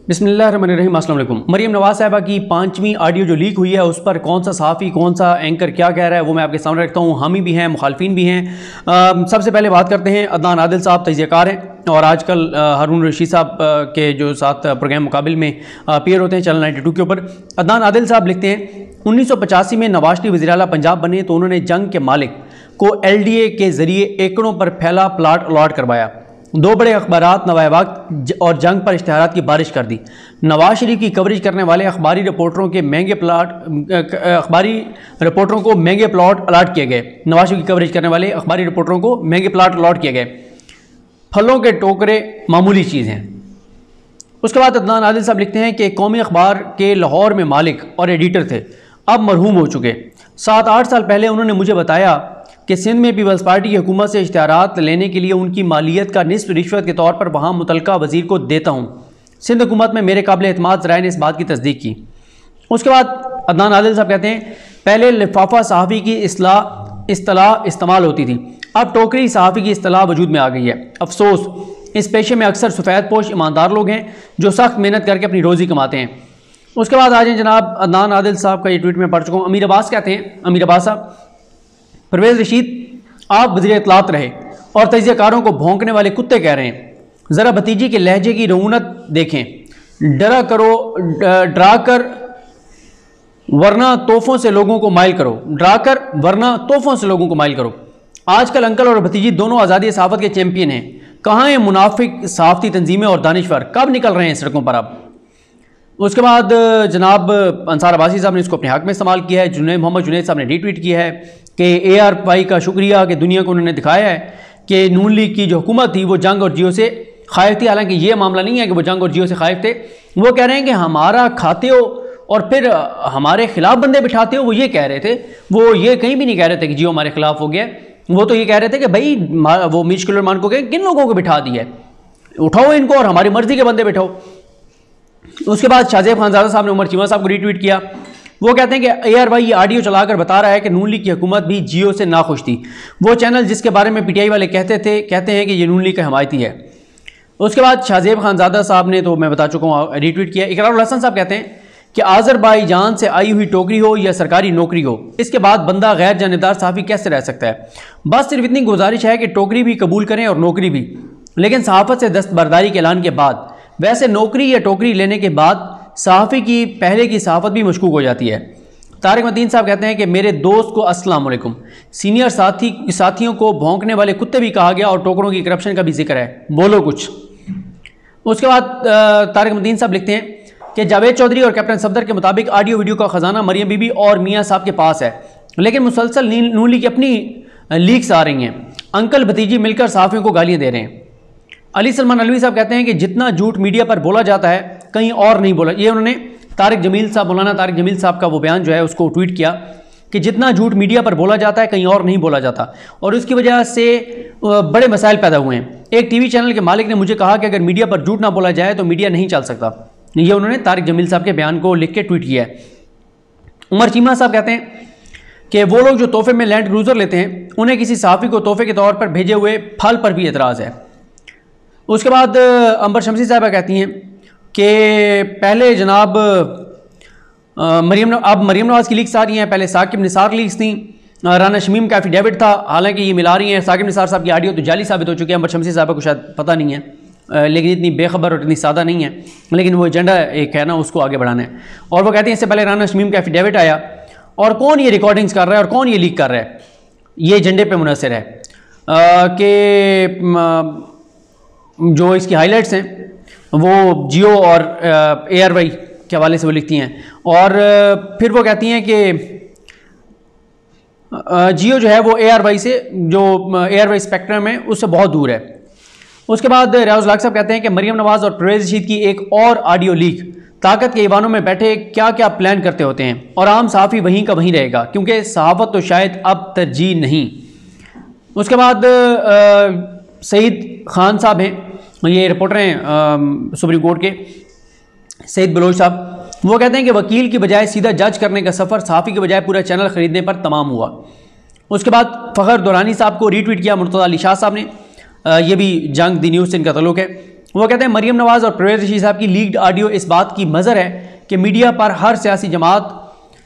बिस्मिल्लाहिर्रहमानिर्रहीम। अस्सलाम वालेकुम। मरियम नवाज़ साहिबा की 5वीं ऑडियो जो लीक हुई है उस पर कौन सा सहाफ़ी कौन सा एंकर क्या कह रहा है वो मैं आपके सामने रखता हूँ। हामी भी हैं, मुखालफिन भी हैं। सबसे पहले बात करते हैं, अदनान आदिल साहब तजियाकार हैं और आजकल हारून रशीद साहब के जो साथ प्रोग्राम मुकाबिल में अपीयर होते हैं चैनल 92 के ऊपर। अदनान आदिल साहब लिखते हैं 1985 में नवाज शरीफ वज़ीर आला पंजाब बने तो उन्होंने जंग के मालिक को LDA के ज़रिए एकड़ों पर फैला प्लाट अलॉट करवाया। दो बड़े अखबारात नवाए वक्त और जंग पर इश्तिहारात की बारिश कर दी। नवाज शरीफ की कवरेज करने वाले अखबारी रिपोर्टरों को महंगे प्लॉट अलॉट किए गए। नवाज शरीफ की कवरेज करने वाले अखबारी रिपोर्टरों को महंगे प्लॉट अलॉट किए गए। फलों के टोकरे मामूली चीज़ हैं। उसके बाद अदनान आदिल साहब लिखते हैं कि कौमी अखबार के लाहौर में मालिक और एडिटर थे, अब मरहूम हो चुके। 7-8 साल पहले उन्होंने मुझे बताया कि सिंध में पीपल्स पार्टी की हुकूमत से इश्तिहारात लेने के लिए उनकी मालियत का निस्फ रिश्वत के तौर पर वहाँ मुतलका वज़ीर को देता हूँ। सिंध हुकूमत में मेरे काबिल एतमाद ज़राए ने इस बात की तस्दीक की। उसके बाद अदनान आदिल साहब कहते हैं पहले लिफाफा सहाफ़ी की इस्तिलाह इस्तेमाल होती थी, अब टोकरी सहाफ़ी की इस्तिलाह वजूद में आ गई है। अफसोस, इस पेशे में अक्सर सफ़ेद पोश ईमानदार लोग हैं जो सख्त मेहनत करके अपनी रोज़ी कमाते हैं। उसके बाद आ जाए जनाब, अदनान आदिल साहब का ये ट्वीट में पढ़ चुका हूँ। अमीर अब्बास कहते हैं, अमीर अब्बास साहब, परवेज़ रशीद आप वज़ीर इत्तलात रहे और तजियाकारों को भौंकने वाले कुत्ते कह रहे हैं। ज़रा भतीजी के लहजे की रऊनत देखें, डरा कर वरना तोहफ़ों से लोगों को माइल करो। आजकल अंकल और भतीजी दोनों आज़ादी सहाफ़त के चैंपियन हैं। कहाँ हैं मुनाफिक सहाफ़ती तंजीमें और दानिश्वर, कब निकल रहे हैं सड़कों पर अब? उसके बाद जनाब अंसार अब्बासी साहब ने इसको अपने हक में इस्तेमाल किया है। मोहम्मद जुनैद साहब ने रीट्वीट किया है कि ARY का शुक्रिया कि दुनिया को उन्होंने दिखाया है कि नून लीग की जो हुकूमत थी वो जंग और जियो से खाइफ थी। हालांकि ये मामला नहीं है कि वो जंग और जियो से खाइफ थे। वो कह रहे हैं कि हमारा खाते हो और फिर हमारे खिलाफ बंदे बिठाते हो। वो ये कह रहे थे, वो ये कहीं भी नहीं कह रहे थे कि जियो हमारे खिलाफ हो गया। वो तो ये कह रहे थे कि भाई वो मीश किलोमान को किन लोगों को बिठा दिया है, उठाओ इनको और हमारी मर्जी के बंदे बिठाओ। उसके बाद शाहजेब खानजादा साहब ने उमर चीमा साहब को रीट्वीट किया। वो कहते हैं कि ARY ये ऑडियो चलाकर बता रहा है कि नून लीग की हुकूमत भी जियो से नाखुश थी। वो चैनल जिसके बारे में PTI वाले कहते हैं कि ये नून लीग का हमायती है। उसके बाद शाहजेब खानजादा साहब ने, तो मैं बता चुका हूँ, रीट्वीट किया। इकरारुल हसन साहब कहते हैं कि आज़रबाईजान से आई हुई टोकरी हो या सरकारी नौकरी हो, इसके बाद बंदा गैर जानिबदार सहाफ़ी कैसे रह सकता है? बस सिर्फ इतनी गुजारिश है कि टोकरी भी कबूल करें और नौकरी भी, लेकिन सहाफ़त से दस्तबरदारी के ऐलान के बाद। वैसे नौकरी या टोकरी लेने के बाद सहाफ़ी की पहले की सहाफ़त भी मशकूक हो जाती है। तारिक मतीन साहब कहते हैं कि मेरे दोस्त को अस्सलाम वालेकुम, सीनियर साथियों को भौंकने वाले कुत्ते भी कहा गया और टोकरों की करप्शन का भी जिक्र है, बोलो कुछ। उसके बाद तारिक मतीन साहब लिखते हैं कि जावेद चौधरी और कैप्टन सफदर के मुताबिक ऑडियो वीडियो का ख़जाना मरियम बीबी और मियाँ साहब के पास है, लेकिन मुसलसल नून लीग की अपनी लीक्स आ रही हैं। अंकल भतीजी मिलकर सहाफ़ियों को गालियाँ दे रहे हैं। अली सलमान अलवी साहब कहते हैं कि जितना झूठ मीडिया पर बोला जाता है कहीं और नहीं बोला। ये उन्होंने मौलाना तारिक जमील साहब का वो बयान जो है उसको ट्वीट किया कि जितना झूठ मीडिया पर बोला जाता है कहीं और नहीं बोला जाता, और उसकी वजह से बड़े मसाइल पैदा हुए हैं। एक TV चैनल के मालिक ने मुझे कहा कि अगर मीडिया पर झूठ ना बोला जाए तो मीडिया नहीं चल सकता। ये उन्होंने तारिक जमील साहब के बयान को लिख के ट्वीट किया है। उमर चीमा साहब कहते हैं कि वो लोग जो तोहफे में लैंड क्रूज़र लेते हैं उन्हें किसी सहाफ़ी को तोहफे के तौर पर भेजे हुए फल पर भी एतराज़ है। उसके बाद अंबर शमसी साहबा कहती हैं कि पहले जनाब मरियम नवाज़ की लीक्स आ रही हैं, पहले साकिब निसार लीक्स थी, राना शमीम का एफिडेविट था। हालांकि ये मिला रही हैं, साकिब निसार साहब की ऑडियो तो जाली साबित हो चुकी है। अंबर शमसी साहबा को शायद पता नहीं है, लेकिन इतनी बेखबर और इतनी सादा नहीं है, लेकिन वो एजेंडा एक है ना, उसको आगे बढ़ाना है। और वो कहती हैं इससे पहले राना शमीम का एफिडेविट आया और कौन ये रिकॉर्डिंग्स कर रहा है और कौन ये लीक कर रहा है, ये एजेंडे पर मुनहसर है कि जो इसकी हाइलाइट्स हैं वो जियो और ARY के हवाले से वो लिखती हैं। और फिर वो कहती हैं कि जियो जो है वो ARY से, जो ARY स्पेक्ट्रम है उससे बहुत दूर है। उसके बाद रियाज लाख साहब कहते हैं कि मरियम नवाज़ और परवेज़ रशीद की एक और ऑडियो लीक, ताकत के ईवानों में बैठे क्या क्या प्लान करते होते हैं और आम सहाफ़ी वहीं का वहीं रहेगा, क्योंकि सहाफ़त तो शायद अब तरजीह नहीं। उसके बाद सईद खान साहब हैं, ये रिपोर्टर हैं सुप्रीम कोर्ट के, सईद बलोच साहब। वो कहते हैं कि वकील की बजाय सीधा जज करने का सफ़र सहाफ़ी के बजाय पूरा चैनल ख़रीदने पर तमाम हुआ। उसके बाद फ़खर दुरानी साहब को रीट्वीट किया मुर्तज़ा अली शाह साहब ने, ये भी जंग दी न्यूज़ से इनका तल्लुक़ है। वो कहते हैं मरीम नवाज और परवेज़ रशीद साहब की लीक्ड ऑडियो इस बात की मज़र है कि मीडिया पर हर सियासी जमात,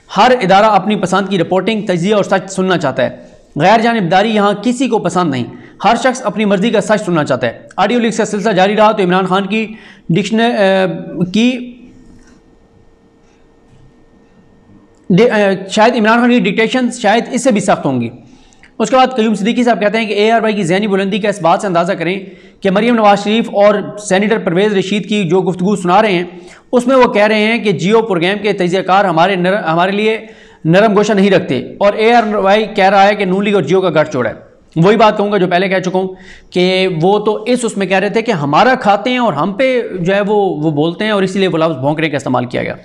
हर इदारा अपनी पसंद की रिपोर्टिंग, तजिया और सच सुनना चाहता है। गैर जानिबदारी यहाँ किसी को पसंद नहीं, हर शख्स अपनी मर्जी का सच सुनना चाहता है। ऑडियो लीक का सिलसिला जारी रहा तो इमरान खान की शायद इमरान खान की डिक्टेशन शायद इससे भी सख्त होंगी। उसके बाद कयूम सिद्दीकी साहब कहते हैं कि ARY की ज़हनी बुलंदी का इस बात से अंदाज़ा करें कि मरीम नवाज शरीफ और सेनेटर परवेज़ रशीद की जो गुफ्तगू सुना रहे हैं उसमें वो कह रहे हैं कि जियो प्रोग्राम के तजियाकार हमारे लिए नरम गोशा नहीं रखते, और ARY कह रहा है कि नून लीग और जियो का गठजोड़ है। वही बात कहूँगा जो पहले कह चुका हूँ कि वो तो इस उसमें कह रहे थे कि हमारा खाते हैं और हम पे जो है वो बोलते हैं, और इसीलिए वो लफ्ज़ भौंकने का इस्तेमाल किया गया।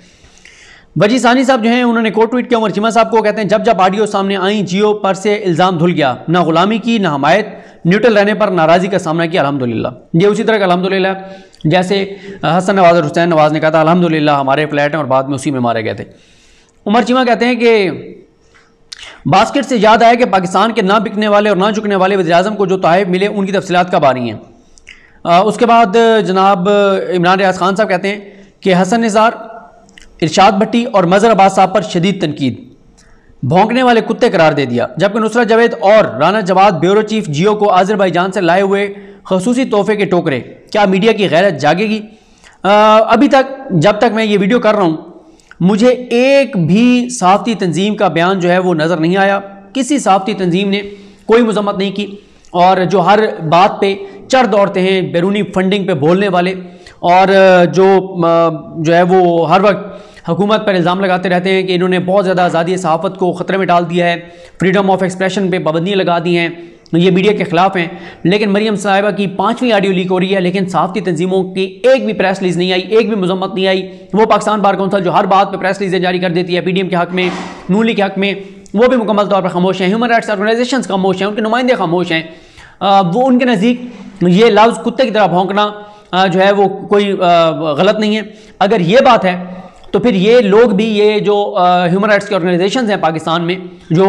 वजी सानी साहब जो हैं उन्होंने कोट ट्वीट किया उमर चीमा साहब को, कहते हैं जब जब ऑडियो सामने आई जियो पर से इल्ज़ाम धुल गया, ना गुलामी की ना हमायत, न्यूट्रल रहने पर नाराज़गी का सामना किया, अल्हम्दुलिल्लाह। ये उसी तरह का अल्हम्दुलिल्लाह जैसे हसन नवाज और हुसैन नवाज ने कहा था अल्हम्दुलिल्लाह हमारे फ्लैट हैं और बाद में उसी में मारे गए थे। उमर चीमा कहते हैं कि बास्केट से याद आया कि पाकिस्तान के ना बिकने वाले और ना झुकने वाले वज़ीर-ए-आज़म को जो तोहफ़े मिले उनकी तफसीलात कब आ रही हैं। उसके बाद जनाब इमरान रियाज खान साहब कहते हैं कि हसन निसार, इरशाद भट्टी और मज़हर अब्बास साहब पर शदीद तनकीद, भौंकने वाले कुत्ते करार दे दिया, जबकि नुसरत जावेद और राना जवाद ब्यूरो चीफ जियो को आज़रबाईजान से लाए हुए खसूसी तोहफे के टोकरे। क्या मीडिया की गैरत जागेगी? अभी तक जब तक मैं ये वीडियो कर रहा हूँ मुझे एक भी सहाफ़ती तंजीम का बयान जो है वो नज़र नहीं आया। किसी सहाफ़ती तंजीम ने कोई मज़म्मत नहीं की, और जो हर बात पे चढ़ दौड़ते हैं बैरूनी फंडिंग पे बोलने वाले, और जो है वो हर वक्त हुकूमत पर इल्ज़ाम लगाते रहते हैं कि इन्होंने बहुत ज़्यादा आज़ादी सहाफ़त को ख़तरे में डाल दिया है, फ्रीडम ऑफ एक्सप्रेशन पे पाबंदियाँ लगा दी हैं, ये मीडिया के ख़िलाफ़ हैं। लेकिन मरीम साहिबा की 5वीं ऑडियो लीक हो रही है, लेकिन सहाफ़ती तंजीमों की एक भी प्रेस रिलीज़ नहीं आई, एक भी मज़म्मत नहीं आई। वो पाकिस्तान बार कौंसिल जो हर बात पर प्रेस रिलीज़ें जारी कर देती है, PDM के हक़ में, नून लीग के हक़ में, वो भी मुकम्मल तौर पर खामोश हैं। ह्यूमन राइट्स ऑर्गेनाइजेशन खामोश हैं, उनके नुमाइंदे खामोश हैं। वो उनके नज़दीक ये लफ्ज़ कुत्ते की तरह भौंकना जो है वो कोई गलत नहीं है। अगर ये बात है तो फिर ये लोग भी, ये जो ह्यूमन राइट्स के ऑर्गेनाइजेशंस हैं पाकिस्तान में जो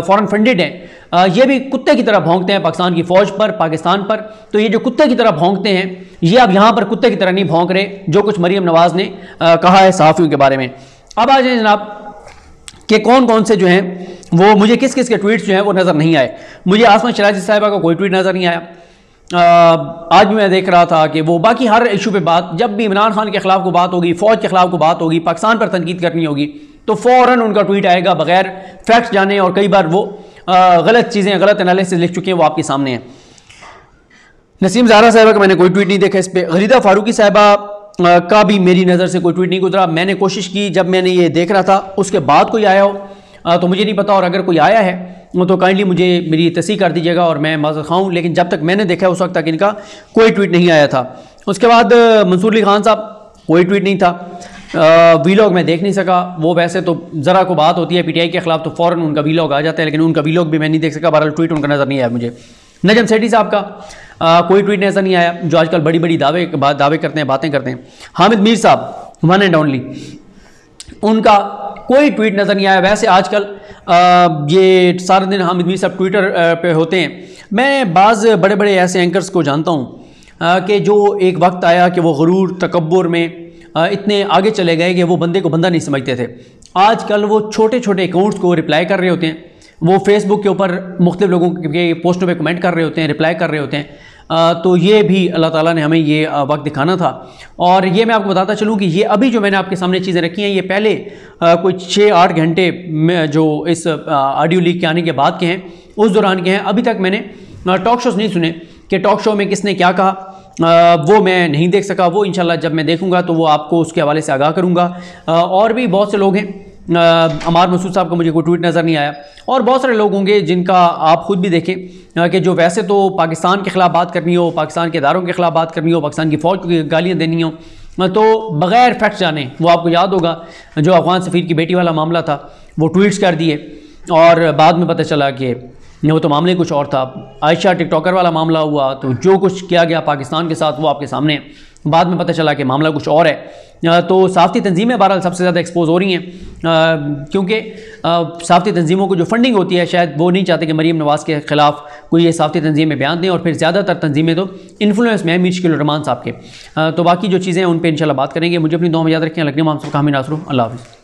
फॉरेन फंडेड हैं, ये भी कुत्ते की तरह भौंकते हैं पाकिस्तान की फ़ौज पर, पाकिस्तान पर। तो ये जो कुत्ते की तरह भौंकते हैं ये अब यहाँ पर कुत्ते की तरह नहीं भौंक रहे, जो कुछ मरीम नवाज़ ने कहा है सहाफ़ियों के बारे में। अब आ जाए जनाब कि कौन कौन से जो हैं वो मुझे किस किस के ट्वीट्स जो हैं वो नज़र नहीं आए। मुझे आसमा शराजी साहिबा का कोई ट्वीट नज़र नहीं आया। आज भी मैं देख रहा था कि वो बाकी हर इशू पे बात, जब भी इमरान खान के ख़िलाफ़ को बात होगी, फ़ौज के ख़िलाफ़ को बात होगी, पाकिस्तान पर तनकीद करनी होगी, तो फ़ौरन उनका ट्वीट आएगा बगैर फैक्ट्स जाने, और कई बार वो गलत चीज़ें, गलत एनालिसिस लिख चुके हैं, वो आपके सामने हैं। नसीम ज़ाहरा साहिबा का मैंने कोई ट्वीट नहीं देखा इस पर। गरीदा फारूकी साहिबा का भी मेरी नज़र से कोई ट्वीट नहीं गुजरा। मैंने कोशिश की, जब मैंने ये देख रहा था उसके बाद कोई आया हो तो मुझे नहीं पता, और अगर कोई आया है तो काइंडली मुझे मेरी तस्दीक कर दीजिएगा और मैं माज़रत खाऊँ, लेकिन जब तक मैंने देखा उस वक्त तक इनका कोई ट्वीट नहीं आया था। उसके बाद मंसूर अली खान साहब कोई ट्वीट नहीं था। वीलॉग मैं देख नहीं सका, वो वैसे तो ज़रा को बात होती है PTI के ख़िलाफ़ तो फ़ौरन उनका वीलॉग आ जाता है, लेकिन उनका वीलॉग भी मैं नहीं देख सका। बहरहाल ट्वीट उनका नज़र नहीं आया मुझे। नजम सेठी साहब का कोई ट्वीट नज़र नहीं आया, जो आजकल बड़ी बड़ी दावे करते हैं, बातें करते हैं। हामिद मीर साहब वन एंड ओनली, उनका कोई ट्वीट नज़र नहीं आया। वैसे आजकल ये सारा दिन हामिद मीर साहब ट्विटर पे होते हैं। मैं बाज़ बड़े बड़े ऐसे एंकर्स को जानता हूँ कि जो एक वक्त आया कि वो गुरूर तकब्बुर में इतने आगे चले गए कि वो बंदे को बंदा नहीं समझते थे। आजकल वो छोटे छोटे अकाउंट्स को रिप्लाई कर रहे होते हैं, वो फेसबुक के ऊपर मुख्तलिफ लोगों के पोस्टों पे कमेंट कर रहे होते हैं, रिप्लाई कर रहे होते हैं। तो ये भी अल्लाह ताला ने हमें ये वक्त दिखाना था। और ये मैं आपको बताता चलूँ कि ये अभी जो मैंने आपके सामने चीज़ें रखी हैं, ये पहले कोई 6-8 घंटे में जो इस ऑडियो लीक के आने के बाद के हैं, उस दौरान के हैं। अभी तक मैंने टॉक शोज़ नहीं सुने कि टॉक शो में किसने क्या कहा, वो मैं नहीं देख सका। वो इंशाल्लाह जब मैं देखूँगा तो वो आपको उसके हवाले से आगाह करूँगा। और भी बहुत से लोग हैं, अमार मसूद साहब का मुझे कोई ट्वीट नज़र नहीं आया, और बहुत सारे लोग होंगे जिनका आप खुद भी देखें कि जो वैसे तो पाकिस्तान के ख़िलाफ़ बात करनी हो, पाकिस्तान के इदारों के ख़िलाफ़ बात करनी हो, पाकिस्तान की फ़ौज को गालियाँ देनी हो, तो बग़ैर फैक्ट जाने, वो आपको याद होगा जो अफ़गान सफ़ीर की बेटी वाला मामला था, वो ट्वीट्स कर दिए और बाद में पता चला कि वो तो मामले कुछ और था। आयशा टिकटॉकर वाला मामला हुआ, तो जो कुछ किया गया पाकिस्तान के साथ वो आपके सामने। बाद में पता चला कि मामला कुछ और है। तो साफ़ती तंजीमें बहरहाल सबसे ज़्यादा एक्सपोज हो रही हैं, क्योंकि साफ़ती तंजीमों को जो फंडिंग होती है शायद वो नहीं चाहते कि मरीम नवाज़ के ख़िलाफ़ कोई ये साफ़ती तंजीमें बयान दें, और फिर ज़्यादातर तंजीमें तो इन्फ्लुएंस में है मीर शकील रहमान साहब के। तो बाकी जो चीज़ें हैं उन पर इंशाल्लाह बात करेंगे। मुझे अपनी दुआ में याद रखें। लगने में हम सब का हामी नासरू। अल्लाह हाफ़िज़।